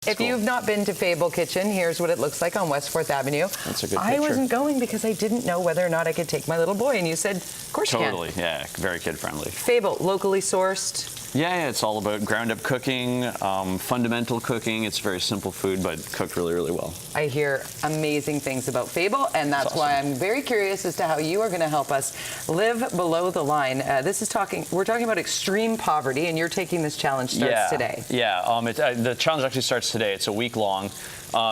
If you've not been to Fable Kitchen, here's what it looks like on West 4th Avenue. That's a good picture. I wasn't going because I didn't know whether or not I could take my little boy, and you said, of course you can. Totally, yeah, very kid-friendly. Fable, locally sourced. Yeah, it's all about ground-up cooking, fundamental cooking. It's very simple food, but cooked really, really well. I hear amazing things about Fable, and that's awesome. why I'm very curious as to how you are going to help us live below the line. We're talking about extreme poverty, and you're taking this challenge starts today. Yeah, the challenge actually starts today. It's a week long.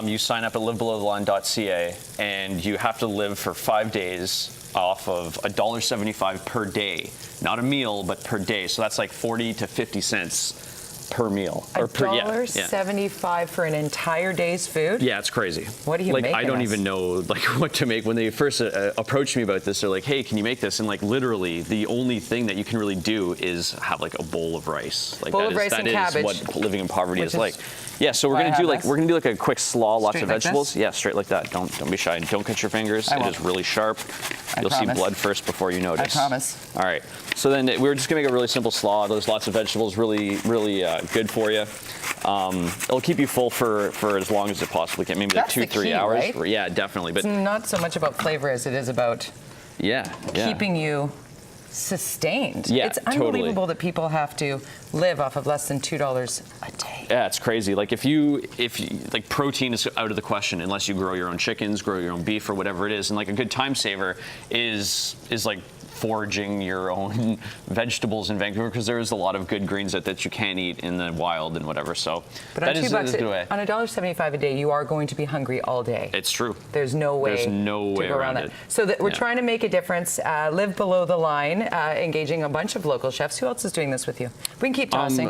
You sign up at livebelowtheline.ca, and you have to live for 5 days off of $1.75 per day. Not a meal, but per day. So that's like 40 to 50 cents per meal. $1.75 for an entire day's food? Yeah, it's crazy. What do you make? I don't even know what to make. When they first approached me about this, they're like, "Hey, can you make this?" And literally, the only thing that you can really do is have a bowl of rice. Bowl of rice and cabbage. That is what living in poverty is like. Yeah, so we're gonna do a quick slaw, lots of vegetables. Yeah, straight like that. Don't be shy. Don't cut your fingers. It is really sharp. You'll see blood first before you notice. I promise. All right. So then we're just gonna make a really simple slaw. There's lots of vegetables, really good for you. It'll keep you full for as long as it possibly can. Maybe like 2-3 hours. Right? Yeah, definitely. But it's not so much about flavor as it is about keeping you sustained. Yeah, it's unbelievable that people have to live off of less than $2 a day. Yeah, it's crazy. If you protein is out of the question unless you grow your own chickens, grow your own beef, or whatever it is. And a good time saver is foraging your own vegetables in Vancouver, because there is a lot of good greens that you can't eat in the wild and whatever. So but on $2 on $1.75 a day, you are going to be hungry all day. It's true. There's no way. There's no way to go around it. So we're trying to make a difference. Live below the line, engaging a bunch of local chefs. Who else is doing this with you? We can keep tossing.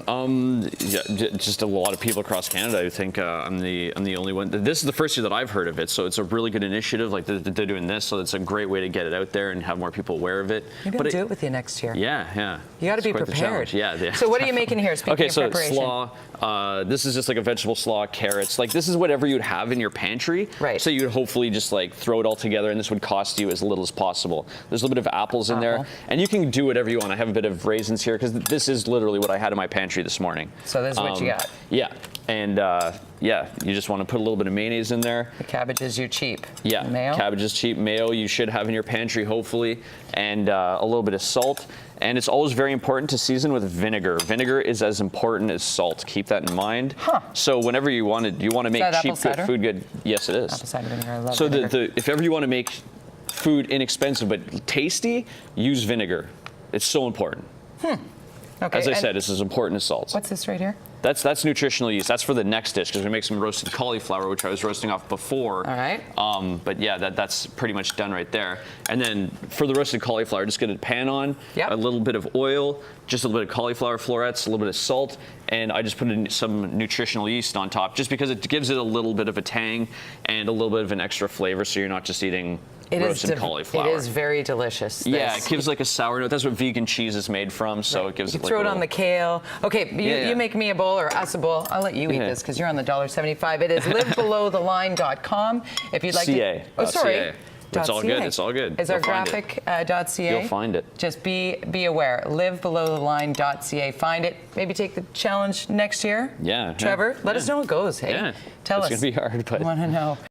Just a lot of people across Canada. I think I'm the only one. This is the first year that I've heard of it, so it's a really good initiative. They're doing this, so it's a great way to get it out there and have more people aware of it. Maybe I'll do it with you next year. Yeah. You got to be prepared. Yeah. So what are you making here? Speaking of preparation. Slaw. This is just a vegetable slaw, carrots. This is whatever you'd have in your pantry. Right. So you'd hopefully just throw it all together, and this would cost you as little as possible. There's a little bit of apples in there, and you can do whatever you want. I have a bit of raisins here because this is literally what I had in my pantry this morning. So this is what you got. Yeah. And you just want to put a little bit of mayonnaise in there. The cabbage is cheap. Yeah, mayo. Cabbage is cheap. Mayo you should have in your pantry, hopefully, and a little bit of salt. And it's always very important to season with vinegar. Vinegar is as important as salt. Keep that in mind. Huh. So whenever you want to make cheap food good. Yes, it is. Apple cider vinegar. I love so vinegar. if ever you want to make food inexpensive but tasty, use vinegar. It's so important. Okay. As I said, it's as important as salt. What's this right here? That's nutritional yeast. That's for the next dish, because we make some roasted cauliflower, which I was roasting off before. All right. But yeah, that's pretty much done right there. And then for the roasted cauliflower, just get a pan on, a little bit of oil, just a little bit of cauliflower florets, a little bit of salt, and I just put in some nutritional yeast on top, just because it gives it a little bit of a tang and a little bit of an extra flavor, so you're not just eating roasted cauliflower. It is very delicious. Yeah, it gives a sour note. That's what vegan cheese is made from, so it gives it throw it on the kale. Okay, you make me a bowl or us a bowl. I'll let you eat this because you're on the $1.75. It is livebelowtheline.com. If you'd like to. Oh, sorry. It's all good. It's all good. Is our graphic .ca? You'll find it. Just be aware. Livebelowtheline.ca. Find it. Maybe take the challenge next year. Yeah. Trevor, let us know how it goes. Hey, tell us. It's gonna be hard, but I want to know.